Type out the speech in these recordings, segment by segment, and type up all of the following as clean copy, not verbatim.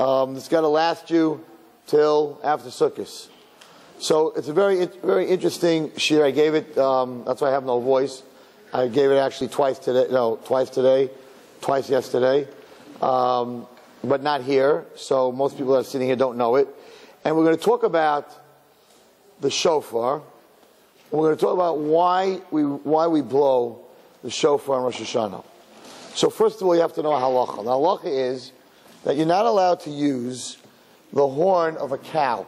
It's got to last you till after Sukkot. So it's a very interesting shir. I gave it, that's why I have no voice. I gave it actually twice yesterday, but not here. So most people that are sitting here don't know it. And we're going to talk about the shofar. We're going to talk about why we blow the shofar on Rosh Hashanah. So first of all, you have to know halacha. The halacha is that you're not allowed to use the horn of a cow.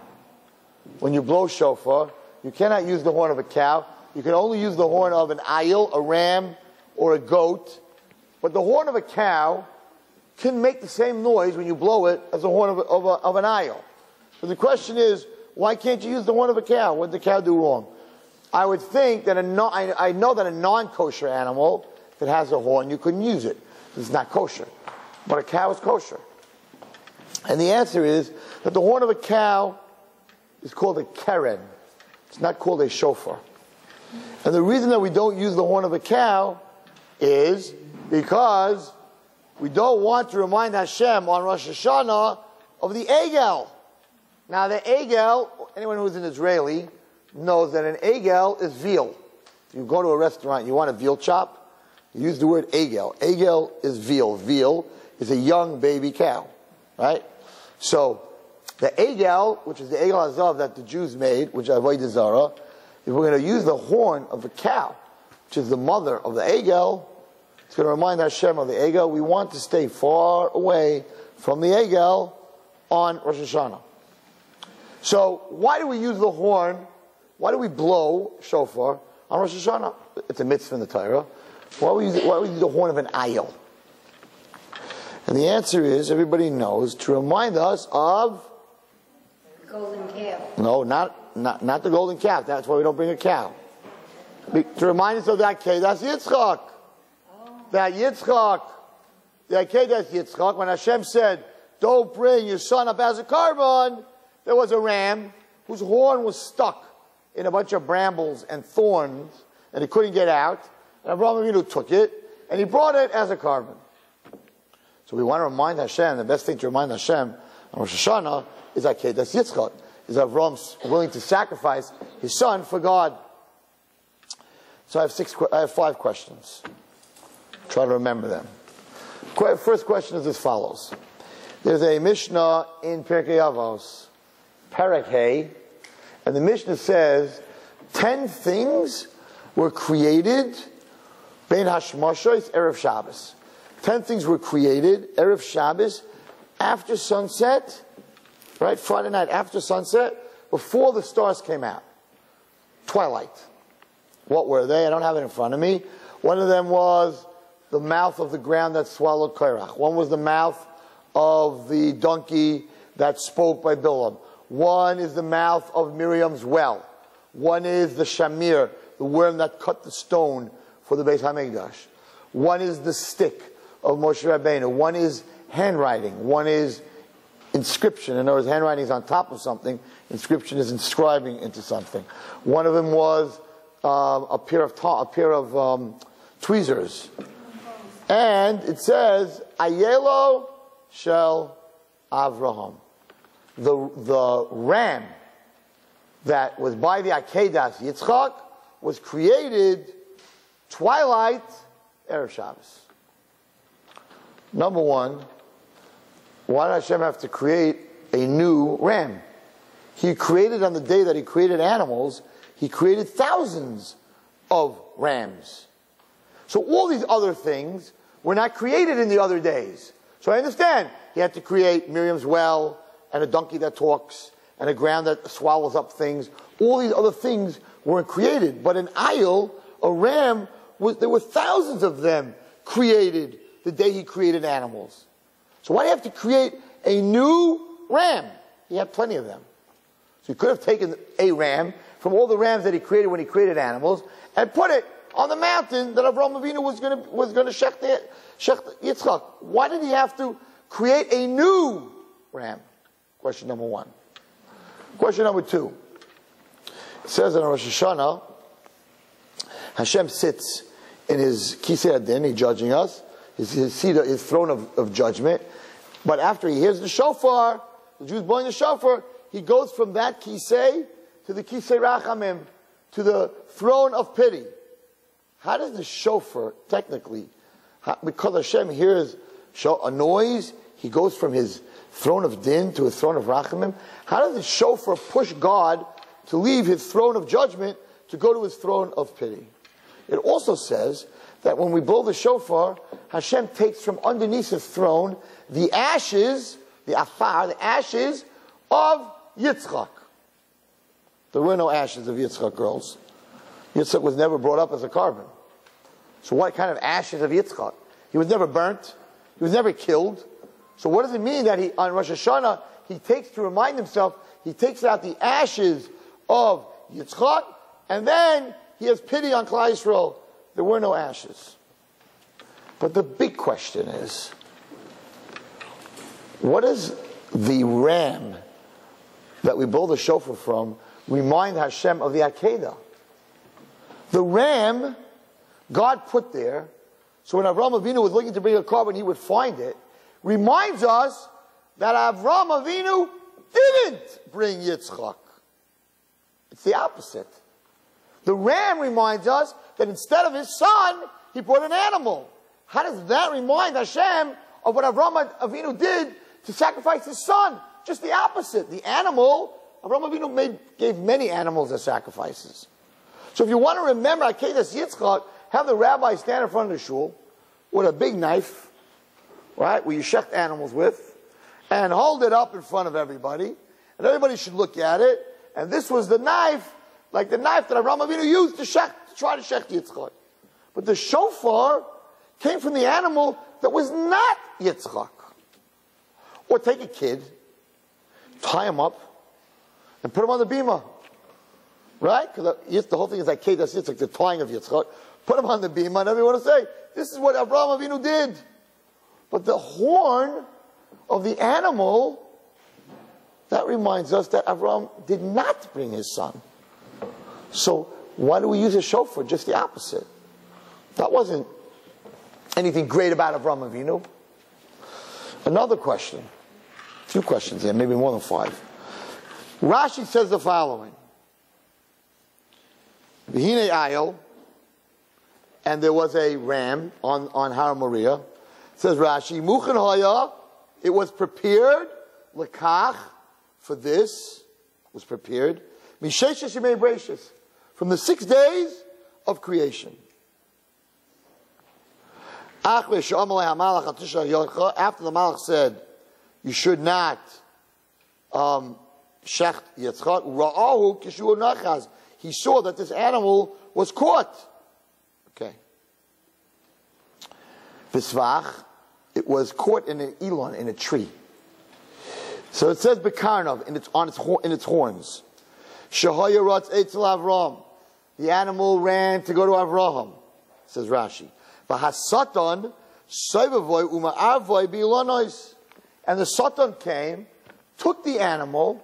When you blow shofar, you cannot use the horn of a cow. You can only use the horn of an ayil, a ram, or a goat. But the horn of a cow can make the same noise when you blow it as the horn of an ayil. But the question is, why can't you use the horn of a cow? What did the cow do wrong? I would think that I know that a non-kosher animal that has a horn, you couldn't use it. It's not kosher. But a cow is kosher. And the answer is that the horn of a cow is called a keren. It's not called a shofar. And the reason that we don't use the horn of a cow is because we don't want to remind Hashem on Rosh Hashanah of the egel. Now the egel, anyone who's an Israeli knows that an egel is veal. You go to a restaurant, you want a veal chop, you use the word egel. Egel is veal. Veal is a young baby cow, right? So the egel, which is the egel hazav that the Jews made, which is avodah zara, if we're going to use the horn of the cow, which is the mother of the egel, it's going to remind Hashem of the egel. We want to stay far away from the egel on Rosh Hashanah. So why do we use the horn? Why do we blow shofar on Rosh Hashanah? It's a mitzvah in the Torah. Why do we use the horn of an ayil? And the answer is, everybody knows, to remind us of golden calf. No, not the golden calf. That's why we don't bring a cow. To remind us of that case, that's Yitzchak. That Yitzchak, the Akedah Yitzchak, when Hashem said, don't bring your son up as a carbon, there was a ram whose horn was stuck in a bunch of brambles and thorns, and he couldn't get out. And Avraham Avinu took it, and he brought it as a carbon. So we want to remind Hashem, the best thing to remind Hashem on Rosh Hashanah is Akedah Yitzchak, is Avram's willing to sacrifice his son for God. So I have 5 questions. Try to remember them. First question is as follows. There's a Mishnah in Pirkei Avos, Perek Hey, and the Mishnah says 10 things were created Bein Hashmashos Erev Shabbos. 10 things were created Erev Shabbos after sunset, right? Friday night after sunset, before the stars came out. Twilight. What were they? I don't have it in front of me. One of them was the mouth of the ground that swallowed Korach. One was the mouth of the donkey that spoke by Bilam. One is the mouth of Miriam's well. One is the shamir, the worm that cut the stone for the Beis HaMikdash. One is the stick of Moshe Rabbeinu. One is handwriting. One is inscription. In other words, handwriting is on top of something. Inscription is inscribing into something. One of them was a pair of tweezers. And it says, Ayelo Shel Avraham. The ram that was by the Akedas Yitzchak was created twilight Erev Shabbos. Number one, why did Hashem have to create a new ram? He created on the day that he created animals, he created thousands of rams. So all these other things were not created in the other days. So I understand. He had to create Miriam's well, and a donkey that talks, and a ground that swallows up things. All these other things weren't created. But an ayil, a ram, there were thousands of them created the day he created animals. So why do you have to create a new ram? He had plenty of them. So he could have taken a ram from all the rams that he created when he created animals and put it on the mountain that Avraham Avinu was going to shech Yitzchak. Why did he have to create a new ram? Question number one. Question number two. It says in Rosh Hashanah, Hashem sits in his Kisei Adin, he's judging us, his throne of judgment, But after he hears the shofar, the Jews blowing the shofar, he goes from that kisei to the kisei rachamim, to the throne of pity. How does the shofar, technically, because Hashem hears a noise, he goes from his throne of din to his throne of rachamim? How does the shofar push God to leave his throne of judgment to go to his throne of pity? It also says that when we blow the shofar, Hashem takes from underneath his throne the ashes, the afar, the ashes of Yitzchak. There were no ashes of Yitzchak, girls. Yitzchak was never brought up as a carbon. So what kind of ashes of Yitzchak? He was never burnt. He was never killed. So what does it mean that he, on Rosh Hashanah, he takes to remind himself, he takes out the ashes of Yitzchak, and then he has pity on Klal Yisrael. There were no ashes. But the big question is, what does the ram that we blow the shofar from remind Hashem of the Akedah? The ram, God put there, so when Avraham Avinu was looking to bring a carbon, he would find it, reminds us that Avraham Avinu didn't bring Yitzchak. It's the opposite. The ram reminds us that instead of his son, he brought an animal. How does that remind Hashem of what Avraham Avinu did to sacrifice his son? Just the opposite. The animal, Avraham Avinu gave many animals as sacrifices. So if you want to remember Akedas Yitzchak, have the rabbi stand in front of the shul with a big knife, right, where you shecht animals with, and hold it up in front of everybody, and everybody should look at it, and this was the knife, like the knife that Avraham Avinu used to try to shecht Yitzchak. But the shofar came from the animal that was not Yitzchak. Or take a kid, tie him up, and put him on the bima. Right? Because the whole thing is like Kedas Yitzchak, the tying of Yitzchak. Put him on the bima, and everyone will say, this is what Avraham Avinu did. But the horn of the animal, that reminds us that Avraham did not bring his son. So why do we use a shofar? Just the opposite. That wasn't anything great about Avraham Avinu. Another question. 2 questions here, maybe more than 5. Rashi says the following. V'hinei ayil, and there was a ram on Har Moriah. Says Rashi, Muchen haya, it was prepared, lekach, for this, was prepared, Misheshes Yemei Bereishis, from the 6 days of creation. After the Malach said, you should not shecht Yitzchak, ra'ahu kishu nachaz. He saw that this animal was caught. Okay. Visvach, it was caught in an elon, in a tree. So it says bekarnav, in its horns. Shahaya ratz eitzel Avram. The animal ran to go to Avraham, says Rashi. V'hasatan soivavoy uma'arvoy bi'ilanois. And the Satan came, took the animal,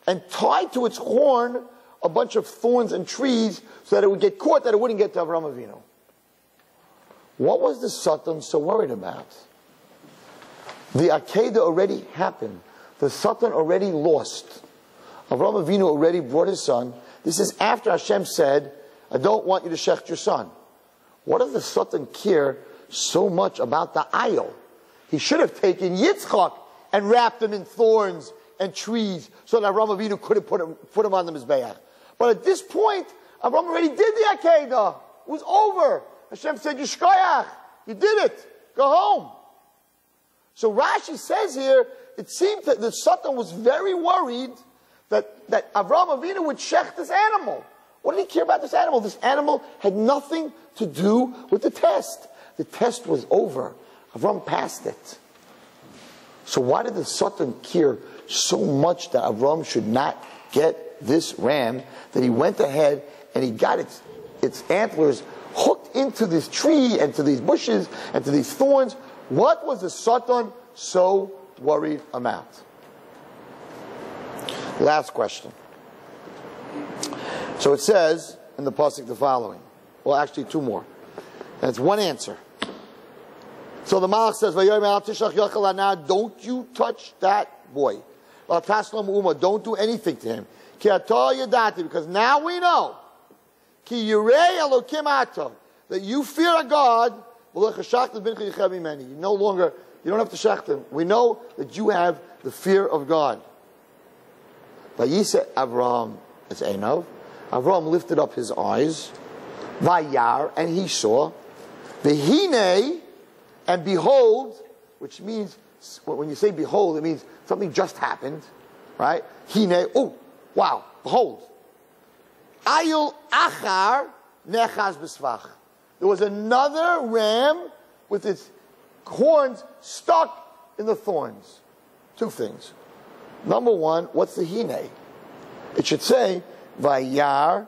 and tied to its horn a bunch of thorns and trees so that it would get caught, that it wouldn't get to Avraham Avinu. What was the Satan so worried about? The Akedah already happened. The Satan already lost. Avraham Avinu already brought his son. This is after Hashem said, I don't want you to shecht your son. What does the Satan care so much about the ayil? He should have taken Yitzchak and wrapped him in thorns and trees so that Avraham Avinu couldn't put him on the Mizbeach. But at this point, Avraham already did the Akedah. It was over. Hashem said, Yishkoyach, you did it. Go home. So Rashi says here, it seems that the Satan was very worried that Avraham Avinu would shecht this animal. What did he care about this animal? This animal had nothing to do with the test. The test was over. Avraham passed it. So why did the Satan care so much that Avraham should not get this ram, that he went ahead and he got its antlers hooked into this tree and to these bushes and to these thorns? What was the Satan so worried about? Last question. So it says in the pasuk the following. Well, actually 2 more. And it's 1 answer. So So the Malach says, don't you touch that boy. Don't do anything to him. Because now we know that you fear a God. You no longer, you don't have to shech him. We know that you have the fear of God. Vayisa Avraham as Einav. Avraham lifted up his eyes. Vayar, and he saw. Vehine, and behold, which means, when you say behold, it means something just happened. Right? Hine, oh, wow, behold. Ayul achar nechaz b'svach. There was another ram with its horns stuck in the thorns. Two things. Number one, what's the hine? It should say, Vayar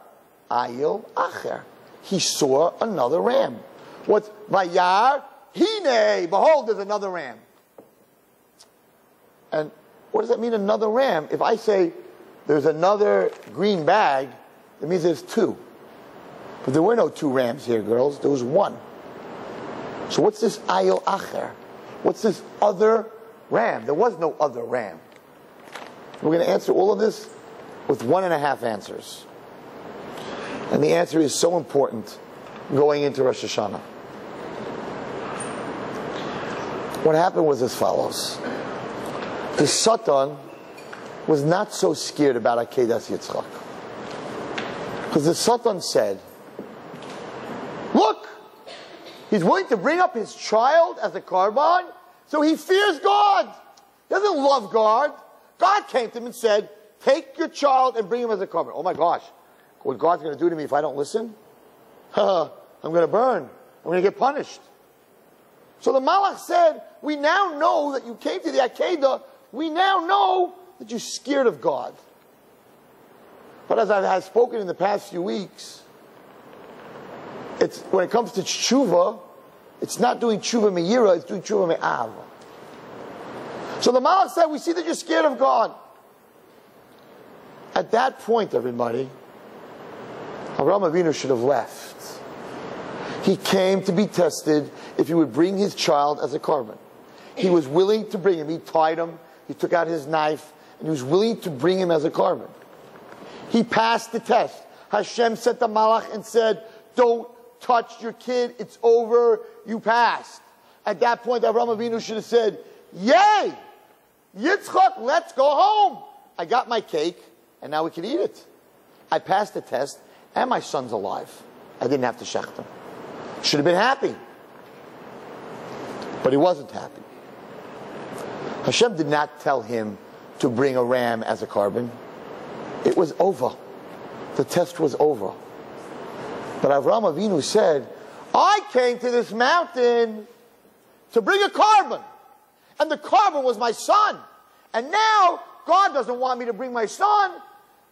ayil acher. He saw another ram. What's Vayar? Hine, behold, there's another ram. And what does that mean, another ram? If I say there's another green bag, it means there's two. But there were no two rams here, girls. There was one. So what's this ayil acher? What's this other ram? There was no other ram. We're going to answer all of this with 1.5 answers. And the answer is so important going into Rosh Hashanah. What happened was as follows. The Satan was not so scared about Akedas Yitzchak. Because the Satan said, look, he's willing to bring up his child as a korban, so he fears God. He doesn't love God. God came to him and said, take your child and bring him as a korban. Oh my gosh, what God's going to do to me if I don't listen? I'm going to burn. I'm going to get punished. So the Malach said, we now know that you came to the Akedah. We now know that you're scared of God. But as I have spoken in the past few weeks, it's when it comes to tshuva, it's not doing tshuva me'yira, it's doing tshuva me'ava. So the Malach said, we see that you're scared of God. At that point, everybody, Avraham Avinu should have left. He came to be tested if he would bring his child as a korban. He was willing to bring him. He tied him. He took out his knife. And he was willing to bring him as a korban. He passed the test. Hashem sent the Malach and said, don't touch your kid. It's over. You passed. At that point, Avraham Avinu should have said, yay! Yitzchak, let's go home. I got my cake, and now we can eat it. I passed the test, and my son's alive. I didn't have to shech him. Should have been happy. But he wasn't happy. Hashem did not tell him to bring a ram as a korban. It was over. The test was over. But Avraham Avinu said, I came to this mountain to bring a korban. And the korban was my son. And now, God doesn't want me to bring my son.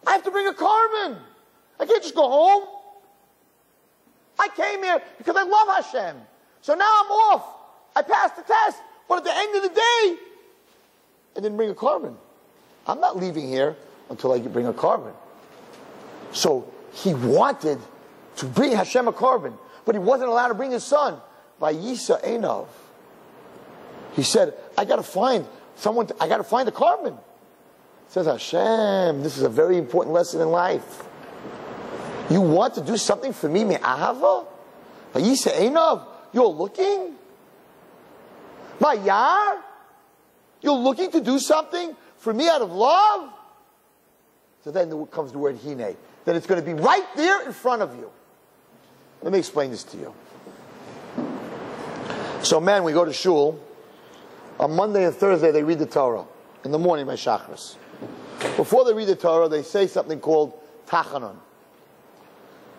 I have to bring a korban. I can't just go home. I came here because I love Hashem. So now I'm off. I passed the test. But at the end of the day, I didn't bring a korban. I'm not leaving here until I bring a korban. So he wanted to bring Hashem a korban, but he wasn't allowed to bring his son. Vayisa Einav. He said, I got to find someone. I got to find a korban. Says Hashem, this is a very important lesson in life. You want to do something for me, me'ahava? Vayisa Einav. You're looking. Vayar. You're looking to do something for me out of love? So then comes the word hine. Then it's going to be right there in front of you. Let me explain this to you. So men, we go to shul. On Monday and Thursday, they read the Torah. In the morning, by Shachris. Before they read the Torah, they say something called Tachanun.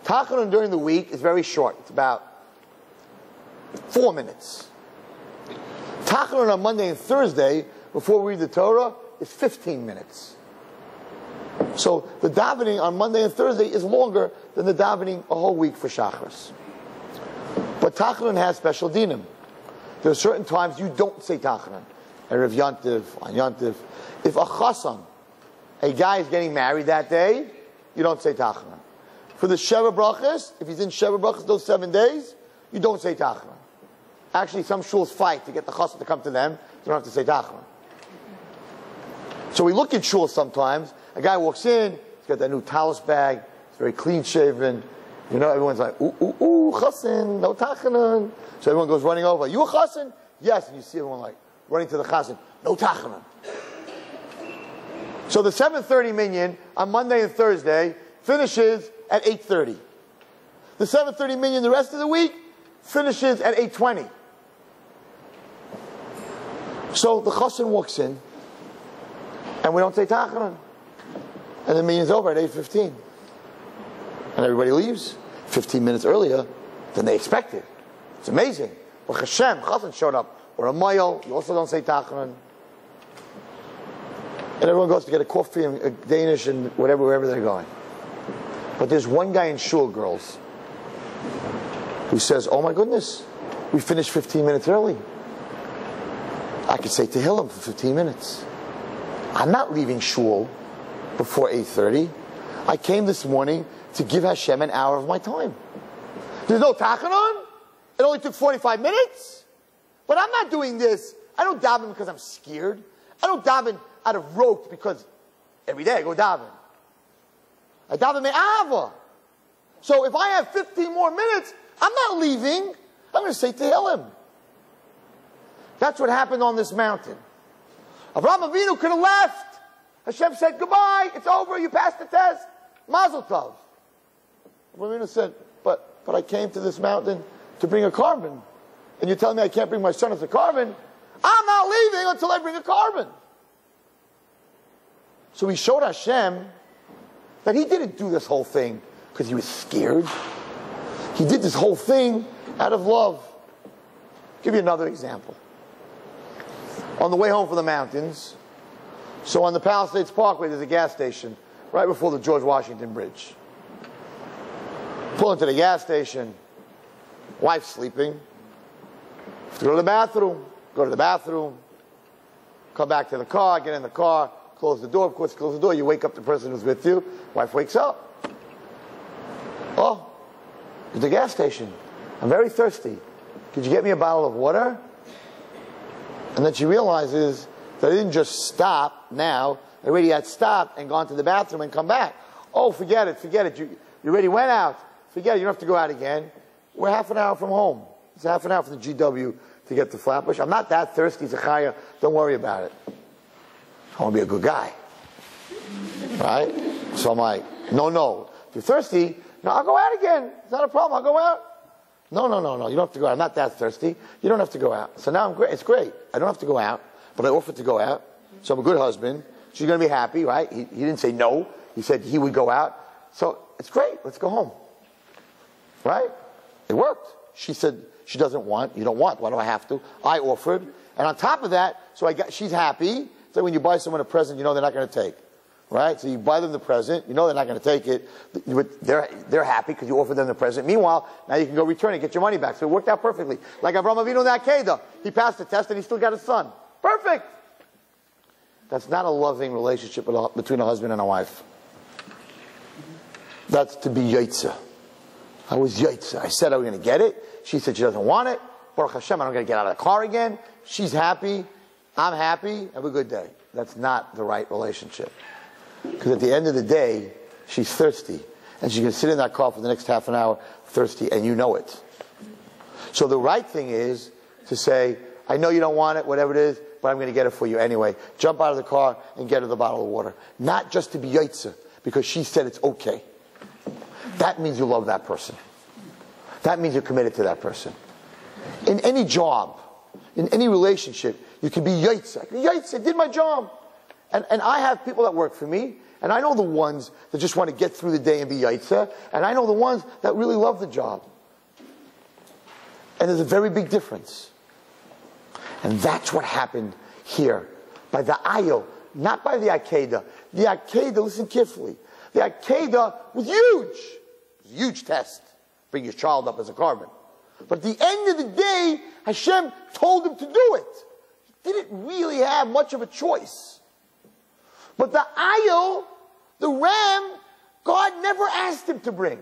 Tachanun during the week is very short. It's about 4 minutes. Tachanun on Monday and Thursday, before we read the Torah, is 15 minutes. So the davening on Monday and Thursday is longer than the davening a whole week for Shachris. But Tachanun has special dinim. There are certain times you don't say Tachanun. Erev Yantiv, on Yantiv. If a chasan, a guy is getting married that day, you don't say Tachanun. For the Sheva Brachas, if he's in Sheva Brachas those 7 days, you don't say Tachanun. Actually, some shuls fight to get the chassan to come to them. They don't have to say tachman. So we look at shuls sometimes. A guy walks in, he's got that new talus bag, he's very clean shaven. You know, everyone's like, ooh, ooh, ooh, chassan, no tachman. So everyone goes running over. You a chassan? Yes. And you see everyone like running to the chassan. No tachman. So the 7:30 minyan on Monday and Thursday finishes at 8:30. The 7:30 minyan the rest of the week finishes at 8:20. So the chassan walks in, and we don't say tachman. And the minyan's over at 8:15. And everybody leaves 15 minutes earlier than they expected. It's amazing. But Hashem, chassan showed up. Or a mile, you also don't say tachman. And everyone goes to get a coffee and a Danish and whatever, wherever they're going. But there's one guy in shul, girls, who says, oh my goodness, we finished 15 minutes early. I could say Tehillim for 15 minutes. I'm not leaving shul before 8:30. I came this morning to give Hashem an hour of my time. There's no tachanun. It only took 45 minutes. But I'm not doing this. I don't daven because I'm scared. I don't daven out of rote because every day I go daven. I daven me'ava. So if I have 15 more minutes, I'm not leaving. I'm going to say Tehillim. That's what happened on this mountain. Avraham Avinu could have left. Hashem said, goodbye, it's over, you passed the test. Mazel tov. Avraham Avinu said, but I came to this mountain to bring a carbon. And you're telling me I can't bring my son as a carbon? I'm not leaving until I bring a carbon. So he showed Hashem that he didn't do this whole thing because he was scared. He did this whole thing out of love. I'll give you another example. On the way home from the mountains, so on the Palisades Parkway, there's a gas station right before the George Washington Bridge. Pull into the gas station, wife's sleeping. Have to go to the bathroom, come back to the car, get in the car, close the door. Of course, close the door, you wake up the person who's with you. Wife wakes up. Oh, it's the gas station. I'm very thirsty. Could you get me a bottle of water? And then she realizes that they didn't just stop now. They already had stopped and gone to the bathroom and come back. Oh, forget it. You already went out. Forget it. You don't have to go out again. We're half an hour from home. It's half an hour from the GW to get to Flatbush. I'm not that thirsty, Zecharia. Don't worry about it. I want to be a good guy. Right? So I'm like, no. If you're thirsty, no, I'll go out again. It's not a problem. I'll go out. No. You don't have to go out. I'm not that thirsty. You don't have to go out. So now I'm great. It's great. I don't have to go out, but I offered to go out. So I'm a good husband. She's going to be happy, right? He didn't say no. He said he would go out. So it's great. Let's go home. Right? It worked. She said she doesn't want. You don't want. Why do I have to? I offered. And on top of that, she's happy. It's like when you buy someone a present, you know they're not going to take. Right? So you buy them the present, you know they're not going to take it. They're happy because you offered them the present. Meanwhile, now you can go return it, get your money back. So it worked out perfectly. Like Avraham Avinu in that Kedah. He passed the test and he still got his son. Perfect! That's not a loving relationship between a husband and a wife. That's to be yaitza. I was yaitza. I said I was going to get it. She said she doesn't want it. Baruch Hashem, I'm going to get out of the car again. She's happy. I'm happy. Have a good day. That's not the right relationship. Because at the end of the day, she's thirsty. And she's going to sit in that car for the next half an hour thirsty, and you know it. So the right thing is to say, I know you don't want it, whatever it is, but I'm going to get it for you anyway. Jump out of the car and get her the bottle of water. Not just to be yaitza, because she said it's okay. That means you love that person. That means you're committed to that person. In any job, in any relationship, you can be yaitza. Yaitza, did my job. And I have people that work for me, and I know the ones that just want to get through the day and be yaitza, and I know the ones that really love the job. And there's a very big difference. And that's what happened here. By the ayil, not by the Akedah. The Akedah, listen carefully. The Akedah was huge. It was a huge test. Bring your child up as a carbon. But at the end of the day, Hashem told him to do it. He didn't really have much of a choice. But the ayil, the ram, God never asked him to bring.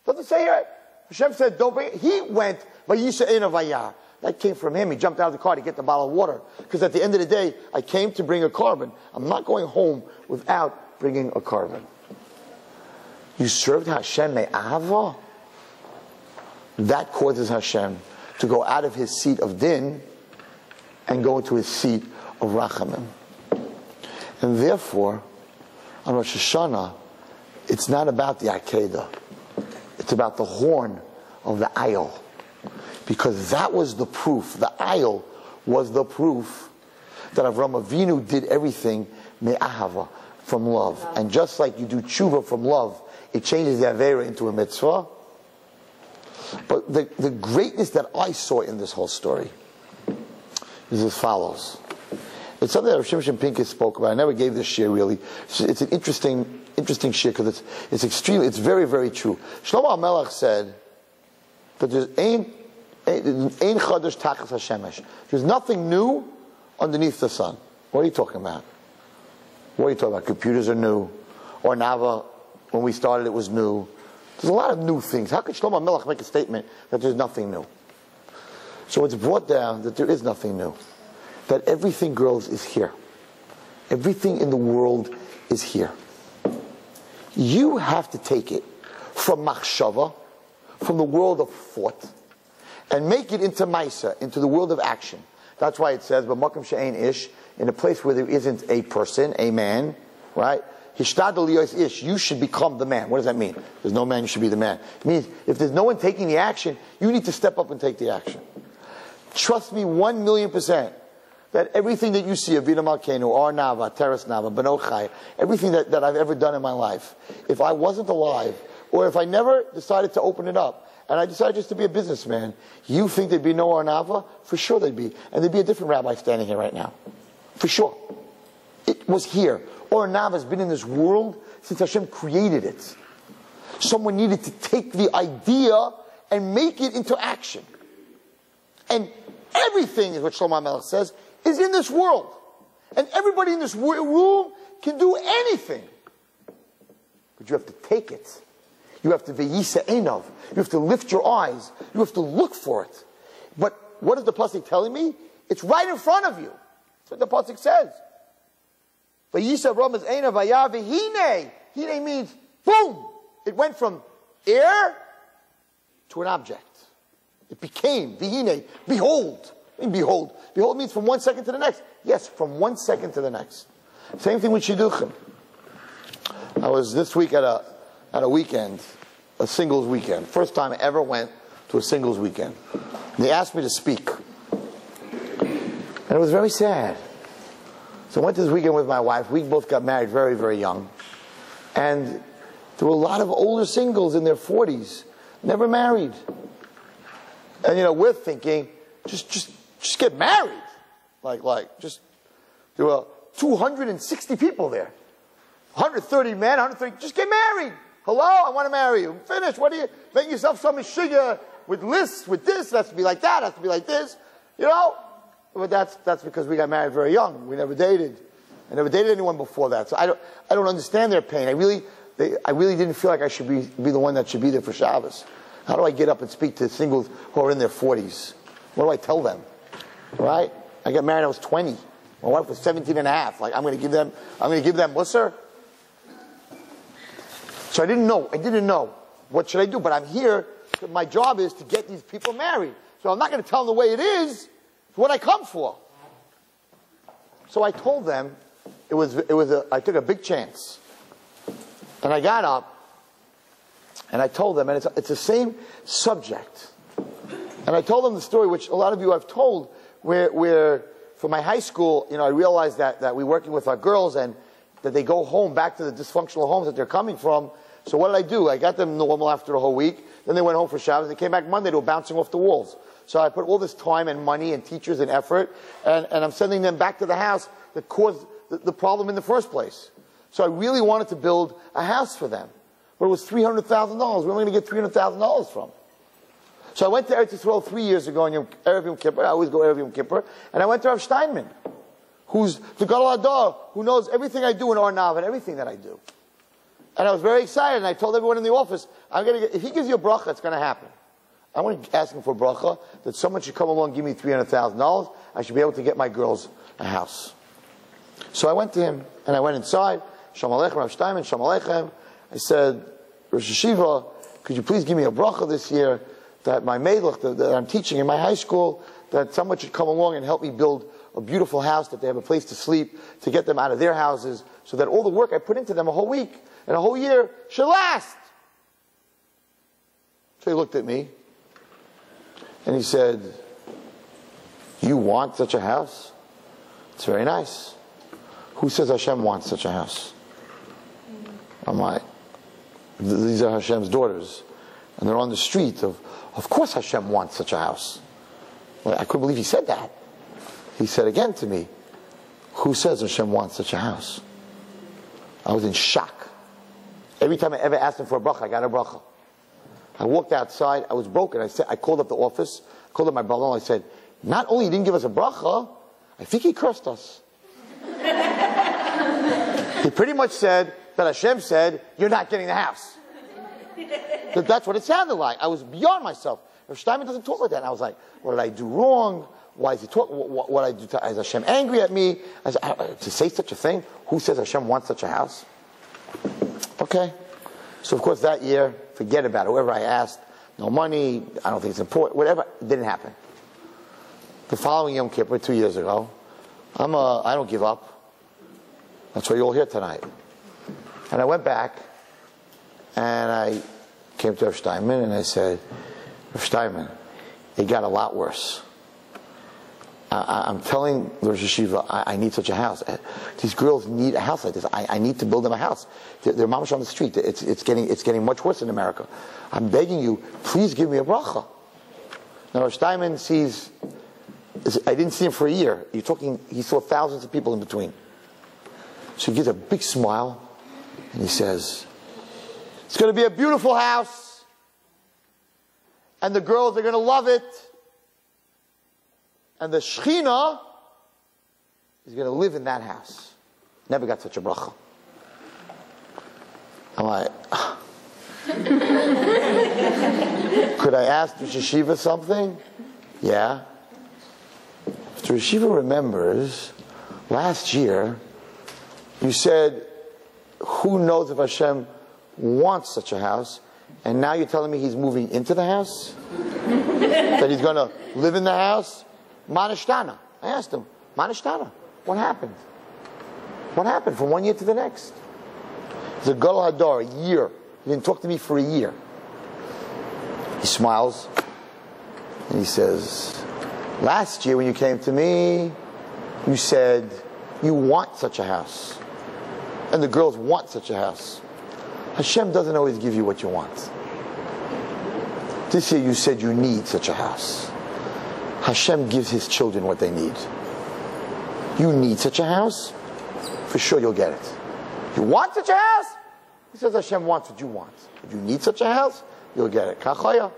Doesn't say here. Hashem said, don't bring it. He went, Vayisha in a vayah. That came from him. He jumped out of the car to get the bottle of water. Because at the end of the day, I came to bring a carbon. I'm not going home without bringing a carbon. You served Hashem me'ahava? That causes Hashem to go out of his seat of din and go into his seat of rachamim. And therefore, on Rosh Hashanah, it's not about the Akedah. It's about the horn of the aisle. Because that was the proof. The aisle was the proof that Avraham Avinu did everything me'ahava, from love. And just like you do tshuva from love, it changes the Avera into a mitzvah. But the greatness that I saw in this whole story is as follows. It's something that Rav Shimshon Pincus spoke about. I never gave this shir really. It's an interesting shir because it's very, very true. Shlomo HaMelech said that there's ein chadash tachas hashemesh. There's nothing new underneath the sun. What are you talking about? What are you talking about? Computers are new. Or Nava, when we started, it was new. There's a lot of new things. How could Shlomo HaMelech make a statement that there's nothing new? So it's brought down that there is nothing new. That everything, girls, is here. Everything in the world is here. You have to take it from machshava, from the world of thought, and make it into maisa, into the world of action. That's why it says, "B'makom she'ein ish," in a place where there isn't a person, a man, right? Hishtadol liyos ish, you should become the man. What does that mean? There's no man, you should be the man. It means if there's no one taking the action, you need to step up and take the action. Trust me 1,000,000%. That everything that you see, Avinu Malkeinu, Or Nava, Teres Nava, Beno Chai, everything that I've ever done in my life, if I wasn't alive, or if I never decided to open it up, and I decided just to be a businessman, you think there'd be no Or Nava? For sure there'd be. And there'd be a different rabbi standing here right now. For sure. It was here. Or Nava has been in this world since Hashem created it. Someone needed to take the idea and make it into action. And everything, is what Shlomo HaMelech says, is in this world. And everybody in this room can do anything. But you have to take it. You have to ve'yisa einav. You have to lift your eyes. You have to look for it. But what is the pasuk telling me? It's right in front of you. That's what the pasuk says. Ve'yisa Rama's einav vaya ve'hine. Hine means boom. It went from air to an object. It became ve'hine. Behold. And behold. Behold means from 1 second to the next. Yes, from 1 second to the next. Same thing with shidduchim. I was this week at a weekend, a singles weekend. First time I ever went to a singles weekend. And they asked me to speak. And it was very sad. So I went to this weekend with my wife. We both got married very, very young. And there were a lot of older singles in their 40s, never married. And we're thinking, just get married. Just, there were 260 people there. 130 men, 130, just get married. Hello, I want to marry you. Finish. What do you, make yourself some sugar with lists, with this, has to be like that, has to be like this. But that's because we got married very young. We never dated. I never dated anyone before that. So I don't understand their pain. I really didn't feel like I should be the one that should be there for Shabbos. How do I get up and speak to singles who are in their 40s? What do I tell them? Right? I got married when I was 20. My wife was 17 and a half. I'm going to give them musar. So I didn't know. What should I do? But I'm here. My job is to get these people married. So I'm not going to tell them the way it is. It's what I come for. So I told them, I took a big chance. And I got up, and I told them, and it's the same subject. And I told them the story, which a lot of you have told, where for my high school, I realized that we're working with our girls, and that they go home, back to the dysfunctional homes that they're coming from. So what did I do? I got them normal after a whole week. Then they went home for Shabbos. They came back Monday. They were bouncing off the walls. So I put all this time and money and teachers and effort, and I'm sending them back to the house that caused the problem in the first place. So I really wanted to build a house for them. But it was $300,000. Where am I going to get $300,000 from? So I went to Eretz Yisrael 3 years ago in Erev Yom Kippur. I always go Erev Yom Kippur. And I went to Rav Steinman, who's the Gadol Hador, who knows everything I do in Arnav and everything that I do. And I was very excited, and I told everyone in the office, if he gives you a bracha, it's going to happen. I want to ask him for bracha that someone should come along and give me $300,000. I should be able to get my girls a house. So I went to him, and I went inside. Shalom Aleichem, Rav Steinman, Shalom Aleichem. I said, Rosh Hashiva, could you please give me a bracha this year that my meilach that I'm teaching in my high school, that someone should come along and help me build a beautiful house, that they have a place to sleep, to get them out of their houses, so that all the work I put into them a whole week and a whole year should last. So he looked at me, and he said, you want such a house? It's very nice. Who says Hashem wants such a house? I'm like, these are Hashem's daughters. And they're on the street of course Hashem wants such a house. Well, I couldn't believe he said that. He said again to me, who says Hashem wants such a house? I was in shock. Every time I ever asked him for a bracha, I got a bracha. I walked outside, I was broken. I called up the office, called up my brother-in-law, I said, not only he didn't give us a bracha, I think he cursed us. He pretty much said that Hashem said, you're not getting the house. That's what it sounded like. I was beyond myself. Rav Steinman doesn't talk like that. And I was like, what did I do wrong? Why is he talking? What did I do? Is Hashem angry at me? To say such a thing? Who says Hashem wants such a house? Okay. So of course that year, forget about it. Whoever I asked, no money, I don't think it's important, whatever, it didn't happen. The following Yom Kippur, 2 years ago, I don't give up. That's why you're all here tonight. And I went back, and I came to Rav Steinman, and I said, Rav Steinman, it got a lot worse. I'm telling Rosh Hashiva, I need such a house. These girls need a house like this. I need to build them a house. Their mama's on the street. It's getting much worse in America. I'm begging you, please give me a bracha. Now Rosh Steinman sees, I didn't see him for a year. He saw thousands of people in between. So he gives a big smile, and he says, it's going to be a beautiful house, and the girls are going to love it. And the Shekhinah is going to live in that house. Never got such a bracha. I'm like, could I ask the Yeshiva something? Yeah. If the Yeshiva remembers, last year, you said, who knows if Hashem wants such a house? And now you're telling me he's moving into the house? That he's going to live in the house? Manishtana. I asked him, Manishtana, what happened? What happened from 1 year to the next? He's a Gadol Hador, a year. He didn't talk to me for a year. He smiles, and he says, last year when you came to me, you said, you want such a house. And the girls want such a house. Hashem doesn't always give you what you want. This year you said you need such a house. Hashem gives his children what they need. You need such a house? For sure you'll get it. You want such a house? He says Hashem wants what you want. If you need such a house, you'll get it. Kachaya.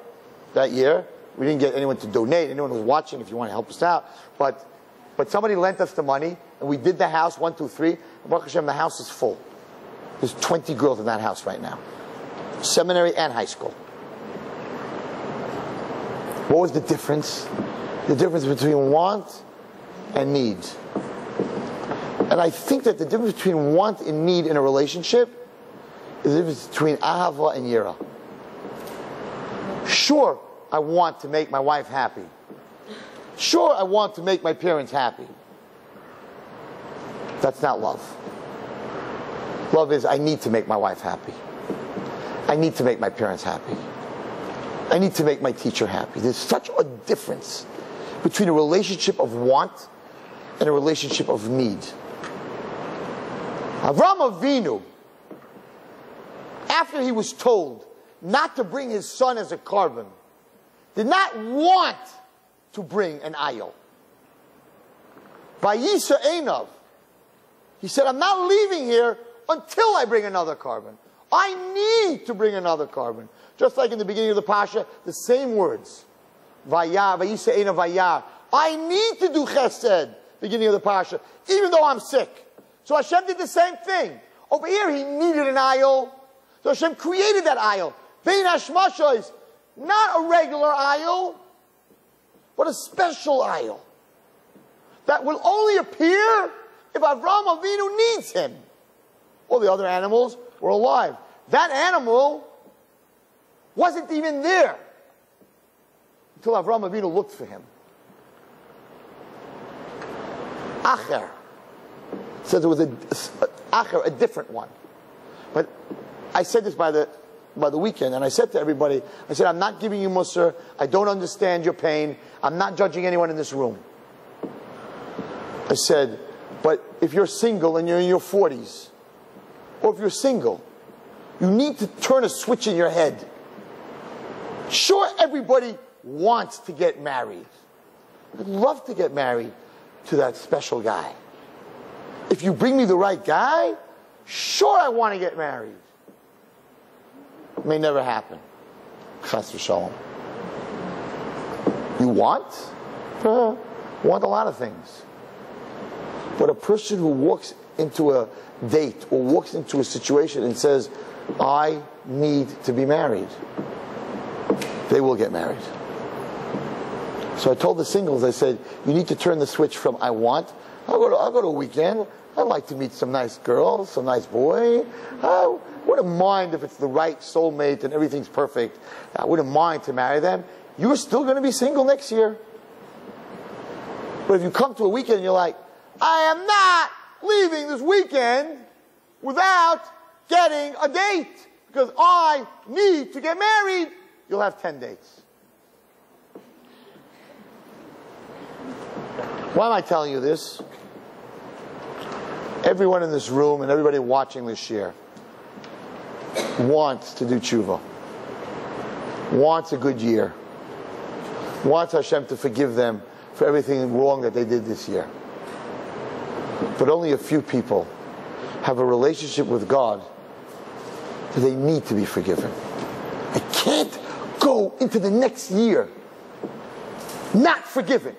That year, we didn't get anyone to donate. Anyone who's watching, if you want to help us out. But somebody lent us the money, and we did the house, 1, 2, 3. And Baruch Hashem, the house is full. There's 20 girls in that house right now. Seminary and high school. What was the difference? The difference between want and need. And I think that the difference between want and need in a relationship is the difference between ahava and yira. Sure, I want to make my wife happy. Sure, I want to make my parents happy. That's not love. Love is, I need to make my wife happy. I need to make my parents happy. I need to make my teacher happy. There's such a difference between a relationship of want and a relationship of need. Avram Avinu, after he was told not to bring his son as a carbon, did not want to bring an ayil. Vayisa Einav, he said, I'm not leaving here until I bring another carbon. I need to bring another carbon. Just like in the beginning of the Pasha, the same words. Vayar, Vayisa Einav Vayar. I need to do chesed, beginning of the Pasha, even though I'm sick. So Hashem did the same thing. Over here, he needed an ayil. So Hashem created that ayil. Bein hashmashos, Not a regular aisle, but a special aisle that will only appear if Avraham Avinu needs him. All the other animals were alive. That animal wasn't even there until Avraham Avinu looked for him. Acher says it was a different one. But I said this by the weekend, and I said to everybody, I said, I'm not giving you musar. I don't understand your pain. I'm not judging anyone in this room. I said, but if you're single and you're in your 40s, or if you're single, you need to turn a switch in your head. Sure, everybody wants to get married. I'd love to get married to that special guy. If you bring me the right guy, sure, I want to get married. It may never happen. Chas v'shalom. You want? Want a lot of things. But a person who walks into a date or walks into a situation and says, I need to be married, they will get married. So I told the singles, I said, you need to turn the switch from I want, I'll go to a weekend, I'd like to meet some nice girl, some nice boy. I wouldn't mind if it's the right soulmate and everything's perfect. I wouldn't mind to marry them. You're still going to be single next year. But if you come to a weekend and you're like, I am not leaving this weekend without getting a date because I need to get married, you'll have 10 dates. Why am I telling you this? Everyone in this room and everybody watching this year wants to do tshuva, wants a good year, wants Hashem to forgive them for everything wrong that they did this year. But only a few people have a relationship with God that they need to be forgiven. I can't go into the next year not forgiven.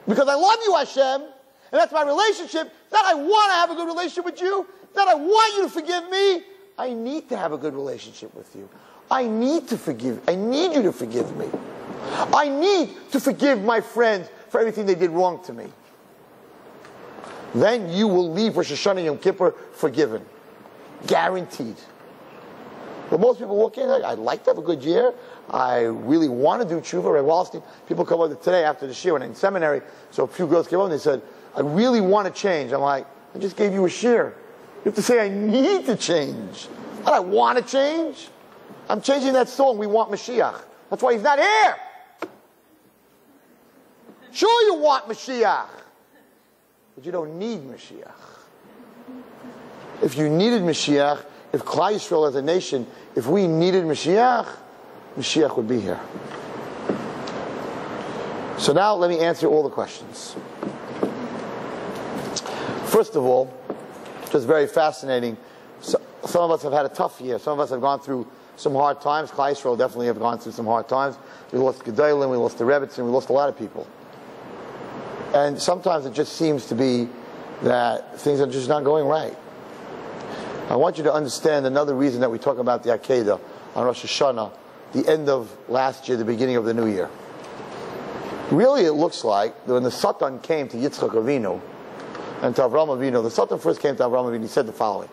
Because I love you, Hashem, and that's my relationship, that I want to have a good relationship with you, that I want you to forgive me. I need to have a good relationship with you. I need to forgive. I need you to forgive me. I need to forgive my friends for everything they did wrong to me. Then you will leave Rosh Hashanah Yom Kippur forgiven. Guaranteed. But most people walk in like, I'd like to have a good year. I really want to do tshuva. Rabbi Wallerstein, people come over today after the shir when I'm in seminary, so a few girls came over and they said, I really want to change. I'm like, I just gave you a shir. You have to say, I need to change. Not I want to change. I'm changing that song, We Want Mashiach. That's why he's not here. Sure you want Mashiach, but you don't need Mashiach. If you needed Mashiach, if Klal Yisrael as a nation, if we needed Mashiach, Mashiach would be here. So now let me answer all the questions. First of all, just very fascinating, some of us have had a tough year. Some of us have gone through some hard times. Klal Yisrael definitely have gone through some hard times. We lost Gedolim, we lost the Rebbetzin, we lost a lot of people. And sometimes it just seems to be that things are just not going right. I want you to understand another reason that we talk about the Akedah on Rosh Hashanah, the end of last year, the beginning of the new year. Really, it looks like that when the Satan came to Yitzchak Avinu and to Avraham Avinu, the Satan first came to Avraham Avinu, he said the following.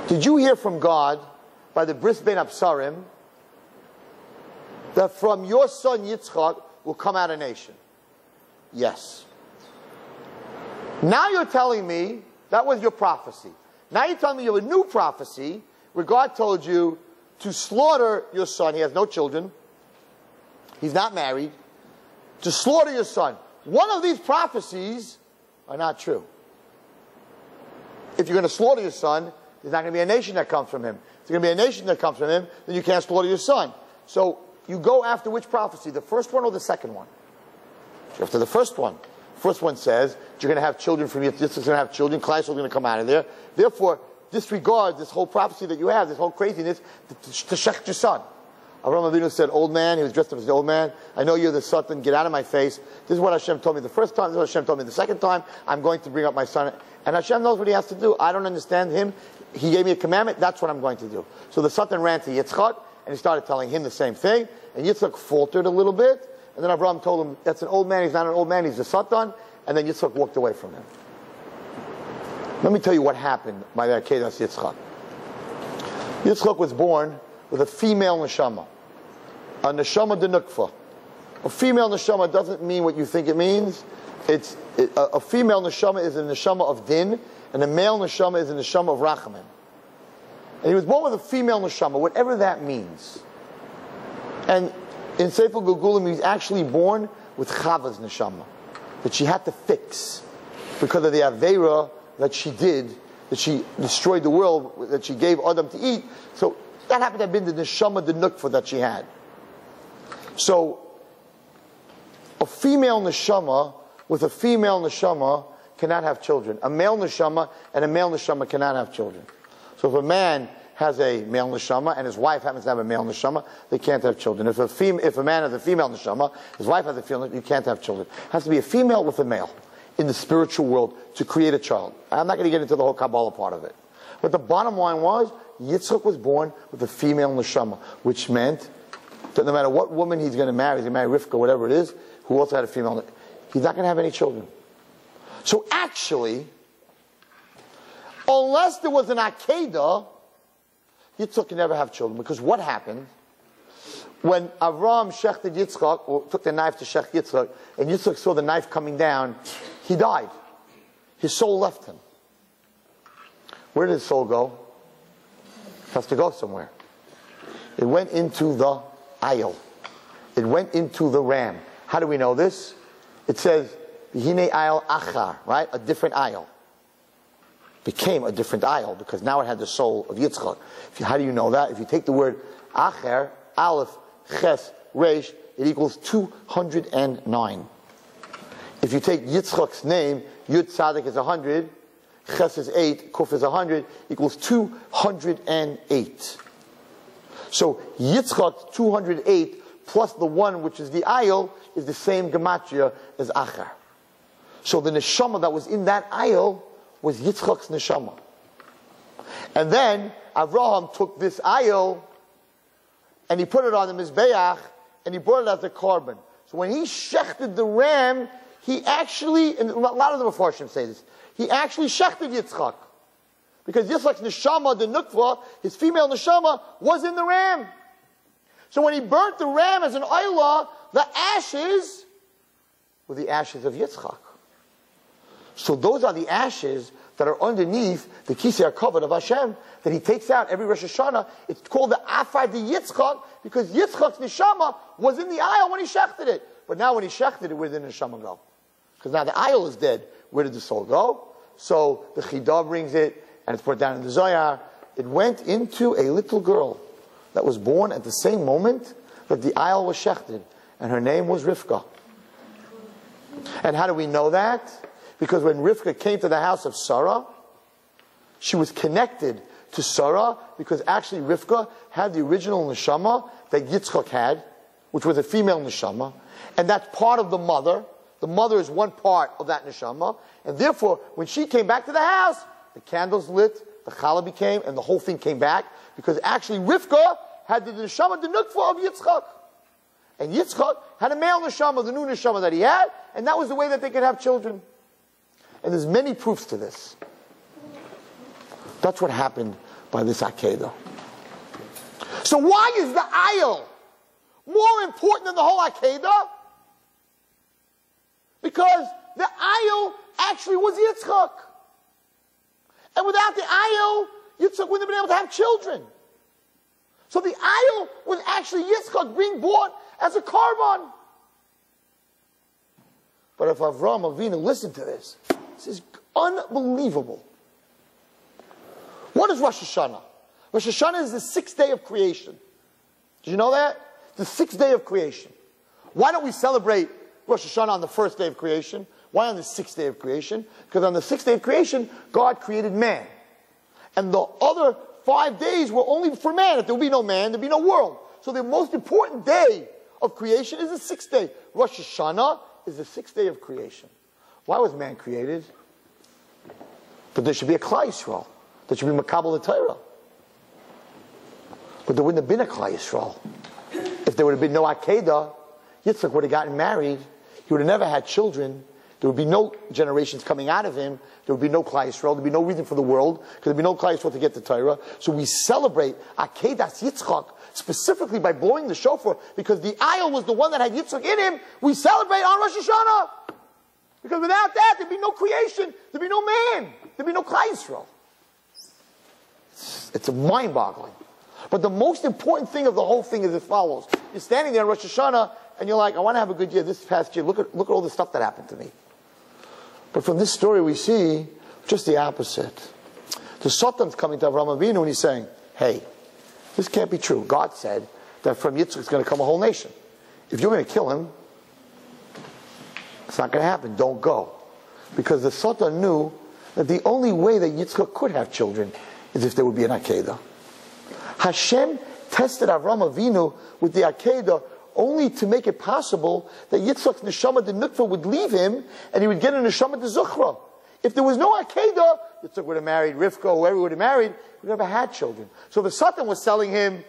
Did you hear from God by the Bris Ben Absarim that from your son Yitzchak will come out a nation? Yes. Now you're telling me that was your prophecy. Now you're telling me you have a new prophecy where God told you to slaughter your son. He has no children. He's not married. To slaughter your son. One of these prophecies are not true. If you're going to slaughter your son, there's not going to be a nation that comes from him. If there's going to be a nation that comes from him, then you can't slaughter your son. So you go after which prophecy? The first one or the second one? After the first one. The first one says you're going to have children from you. This is going to have children. Klal Yisrael is going to come out of there. Therefore, disregard this whole prophecy that you have, this whole craziness, to shech your son. Avraham Avinu said, old man, he was dressed up as an old man, I know you're the Satan, get out of my face. This is what Hashem told me the first time, this is what Hashem told me the second time, I'm going to bring up my son. And Hashem knows what he has to do. I don't understand him. He gave me a commandment, that's what I'm going to do. So the Satan ran to Yitzchak, and he started telling him the same thing. And Yitzchak faltered a little bit. And then Avraham told him, that's an old man. He's not an old man. He's a satan. And then Yitzchak walked away from him. Let me tell you what happened by the Akedas Yitzchak. Yitzchak was born with a female neshama. A neshama de nukfa. A female neshama doesn't mean what you think it means. A female neshama is a neshama of din, and a male neshama is a neshama of rachamim. And he was born with a female neshama, whatever that means. And in Sefer Gilgulim, he's actually born with Chava's neshama, that she had to fix because of the Aveira that she did, that she destroyed the world, that she gave Adam to eat. So that happened to have been the neshama, the nukfa that she had. So a female neshama with a female neshama cannot have children. A male neshama and a male neshama cannot have children. So if a man has a male neshama and his wife happens to have a male neshama, they can't have children. If a man has a female neshama, his wife has a female, you can't have children. It has to be a female with a male in the spiritual world to create a child. I'm not going to get into the whole Kabbalah part of it. But the bottom line was, Yitzchak was born with a female neshama, which meant that no matter what woman he's going to marry, he's going to marry Rivka, whatever it is, who also had a female, he's not going to have any children. So actually, unless there was an Akedah, Yitzchak can never have children. Because what happened? When Avram shechted Yitzchak, or took the knife to shech Yitzchak, and Yitzchak saw the knife coming down, he died. His soul left him. Where did his soul go? It has to go somewhere. It went into the aisle. It went into the ram. How do we know this? It says, Hine aisle achar, right? A different aisle. Became a different aisle because now it had the soul of Yitzchak. How do you know that? If you take the word acher, aleph, ches, resh, it equals 209. If you take Yitzchak's name, Yud Tzadik is 100, ches is 8, kuf is 100, equals 208. So Yitzchak 208 plus the 1, which is the aisle, is the same gematria as acher. So the neshama that was in that aisle was Yitzchak's neshama. And then Avraham took this aisle and he put it on the Mizbeach and he brought it as a carbon. So when he shechted the ram, he actually, and a lot of the Mefarshim say this, he actually shechted Yitzchak. Because Yitzchak's neshama, the nukva, his female neshama, was in the ram. So when he burnt the ram as an oilah, the ashes were the ashes of Yitzchak. So those are the ashes that are underneath the kisei hakavod of Hashem that he takes out every Rosh Hashanah. It's called the Afar de Yitzchak because Yitzchak's neshama was in the aisle when he shechted it. But now when he shechted it, where did the neshama go? Because now the aisle is dead. Where did the soul go? So the Chidah brings it and it's put down in the Zohar. It went into a little girl that was born at the same moment that the aisle was shechted. And her name was Rivka. And how do we know that? Because when Rivka came to the house of Sarah, she was connected to Sarah because actually Rivka had the original neshama that Yitzchak had, which was a female neshama, and that's part of the mother. The mother is one part of that neshama, and therefore when she came back to the house, the candles lit, the challah became, and the whole thing came back because actually Rivka had the neshama, the nukva of Yitzchak. And Yitzchak had a male neshama, the new neshama that he had, and that was the way that they could have children. And there's many proofs to this. That's what happened by this Akedah. So why is the aisle more important than the whole Akedah? Because the aisle actually was Yitzchak. And without the aisle, Yitzchak wouldn't have been able to have children. So the aisle was actually Yitzchak being bought as a carbon. But if Avraham Avinu listened to this is unbelievable. What is Rosh Hashanah? Rosh Hashanah is the 6th day of creation. Did you know that? The 6th day of creation. Why don't we celebrate Rosh Hashanah on the 1st day of creation? Why on the 6th day of creation? Because on the 6th day of creation, God created man. And the other 5 days were only for man. If there would be no man, there would be no world. So the most important day of creation is the 6th day. Rosh Hashanah is the 6th day of creation. Why was man created? But there should be a Klal Yisrael. There should be Makabel the Torah. But there wouldn't have been a Klal Yisrael. If there would have been no Akedah, Yitzchak would have gotten married. He would have never had children. There would be no generations coming out of him. There would be no Klal Yisrael. There would be no reason for the world, because there would be no Klal Yisrael to get the Torah. So we celebrate Akedas Yitzchak specifically by blowing the shofar, because the Ayil was the one that had Yitzchak in him. We celebrate on Rosh Hashanah. Because without that, there'd be no creation. There'd be no man. There'd be no Klal Yisrael. It's mind-boggling. But the most important thing of the whole thing is as follows. You're standing there on Rosh Hashanah, and you're like, I want to have a good year. This past year, look at all the stuff that happened to me. But from this story we see just the opposite. The Satan's coming to Avraham Avinu and he's saying, hey, this can't be true. God said that from Yitzchak is going to come a whole nation. If you're going to kill him, it's not going to happen. Don't go. Because the Satan knew that the only way that Yitzchak could have children is if there would be an Akedah. Hashem tested Avraham Avinu with the Akedah only to make it possible that Yitzchak's neshama de nutfa would leave him and he would get a neshama de zuchra. If there was no Akedah, Yitzchak would have married Rivka, whoever he would have married, he would never had children. So the Satan was telling him,